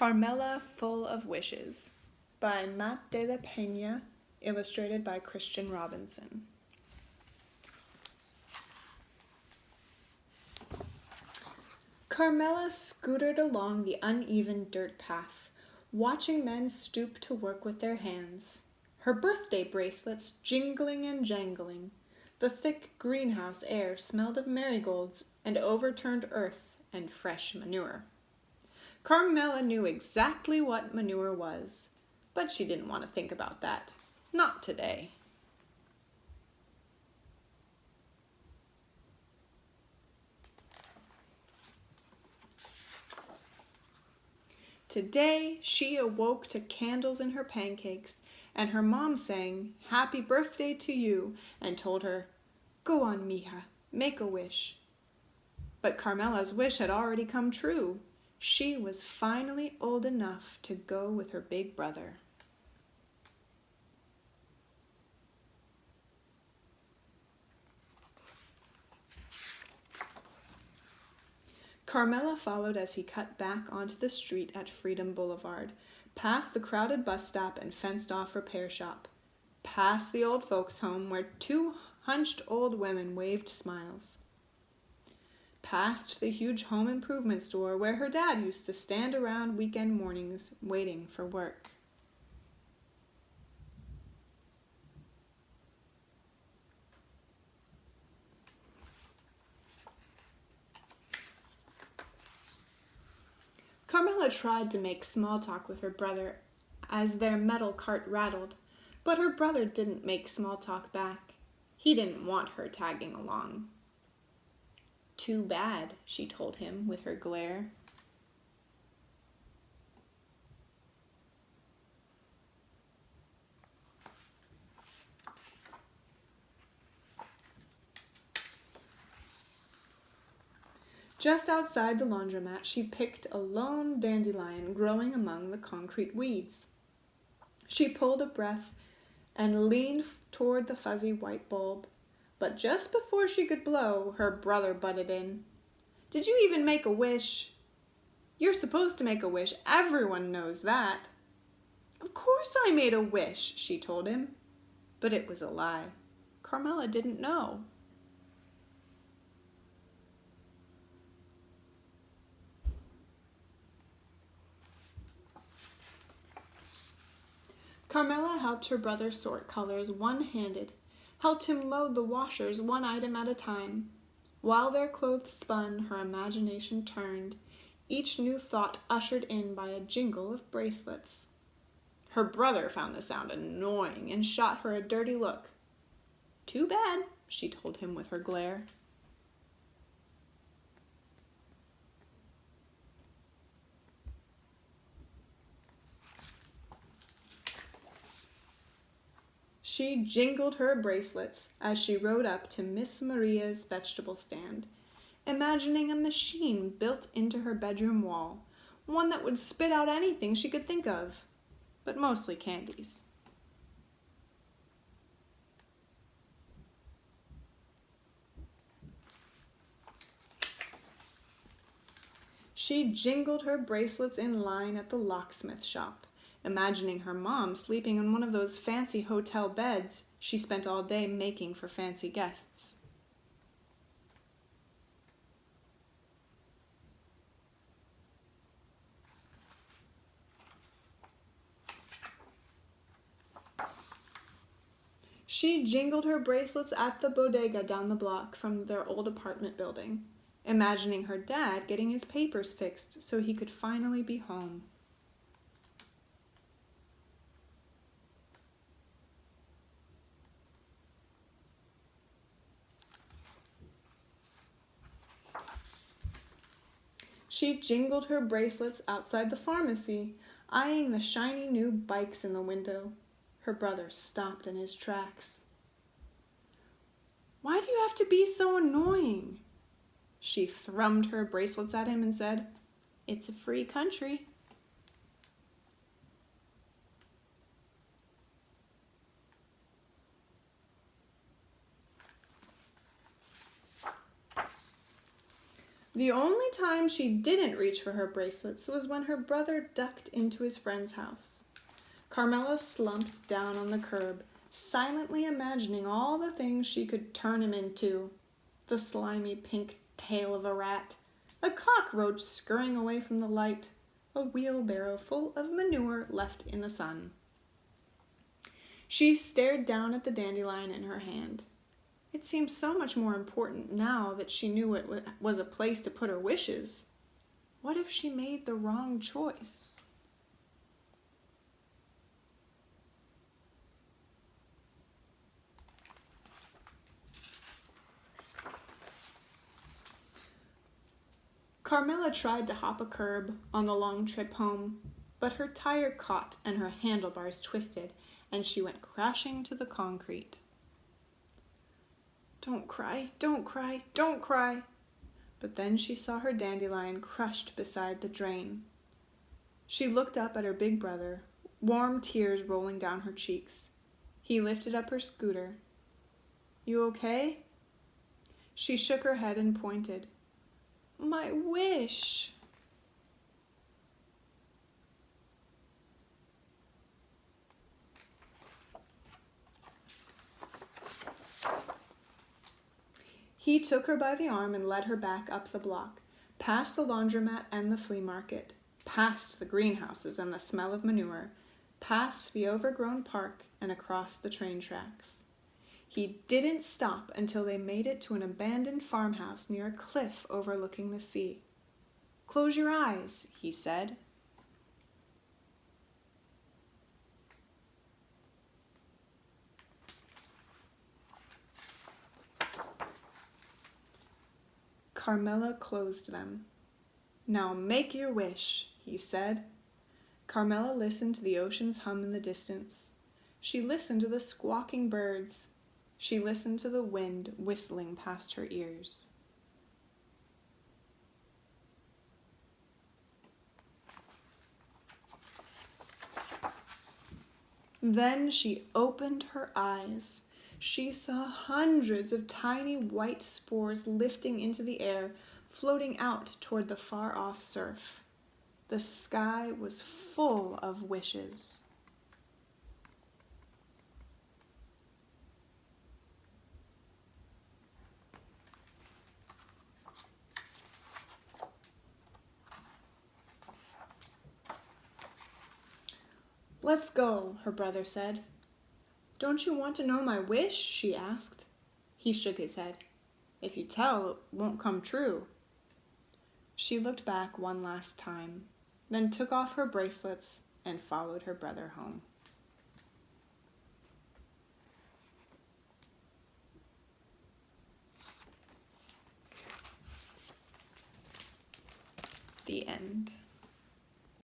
Carmela Full of Wishes by Matt de la Peña, illustrated by Christian Robinson. Carmela scootered along the uneven dirt path, watching men stoop to work with their hands, her birthday bracelets jingling and jangling. The thick greenhouse air smelled of marigolds and overturned earth and fresh manure. Carmela knew exactly what manure was, but she didn't want to think about that. Not today. Today, she awoke to candles in her pancakes, and her mom sang, "Happy birthday to you," and told her, "Go on, mija, make a wish." But Carmela's wish had already come true. She was finally old enough to go with her big brother. Carmela followed as he cut back onto the street at Freedom Boulevard, past the crowded bus stop and fenced-off repair shop, past the old folks' home where two hunched old women waved smiles, past the huge home improvement store where her dad used to stand around weekend mornings waiting for work. Carmela tried to make small talk with her brother as their metal cart rattled, but her brother didn't make small talk back. He didn't want her tagging along. "Too bad," she told him with her glare. Just outside the laundromat, she picked a lone dandelion growing among the concrete weeds. She pulled a breath and leaned toward the fuzzy white bulb. But just before she could blow, her brother butted in. "Did you even make a wish?" "You're supposed to make a wish. Everyone knows that." "Of course I made a wish," she told him. But it was a lie. Carmela didn't know. Carmela helped her brother sort colors one-handed, helped him load the washers one item at a time. While their clothes spun, her imagination turned, each new thought ushered in by a jingle of bracelets. Her brother found the sound annoying and shot her a dirty look. "Too bad," she told him with her glare. She jingled her bracelets as she rode up to Miss Maria's vegetable stand, imagining a machine built into her bedroom wall, one that would spit out anything she could think of, but mostly candies. She jingled her bracelets in line at the locksmith shop, imagining her mom sleeping in one of those fancy hotel beds she spent all day making for fancy guests. She jingled her bracelets at the bodega down the block from their old apartment building, imagining her dad getting his papers fixed so he could finally be home. She jingled her bracelets outside the pharmacy, eyeing the shiny new bikes in the window. Her brother stopped in his tracks. "Why do you have to be so annoying?" She thrummed her bracelets at him and said, "It's a free country." The only time she didn't reach for her bracelets was when her brother ducked into his friend's house. Carmela slumped down on the curb, silently imagining all the things she could turn him into. The slimy pink tail of a rat, a cockroach scurrying away from the light, a wheelbarrow full of manure left in the sun. She stared down at the dandelion in her hand. It seemed so much more important now that she knew it was a place to put her wishes. What if she made the wrong choice? Carmela tried to hop a curb on the long trip home, but her tire caught and her handlebars twisted, and she went crashing to the concrete. "Don't cry, don't cry, don't cry." But then she saw her dandelion crushed beside the drain. She looked up at her big brother, warm tears rolling down her cheeks. He lifted up her scooter. "You okay?" She shook her head and pointed. "My wish." He took her by the arm and led her back up the block, past the laundromat and the flea market, past the greenhouses and the smell of manure, past the overgrown park and across the train tracks. He didn't stop until they made it to an abandoned farmhouse near a cliff overlooking the sea. "Close your eyes," he said. Carmela closed them. "Now make your wish," he said. Carmela listened to the ocean's hum in the distance. She listened to the squawking birds. She listened to the wind whistling past her ears. Then she opened her eyes. She saw hundreds of tiny white spores lifting into the air, floating out toward the far-off surf. The sky was full of wishes. "Let's go," her brother said. "Don't you want to know my wish?" she asked. He shook his head. "If you tell, it won't come true." She looked back one last time, then took off her bracelets and followed her brother home. The end.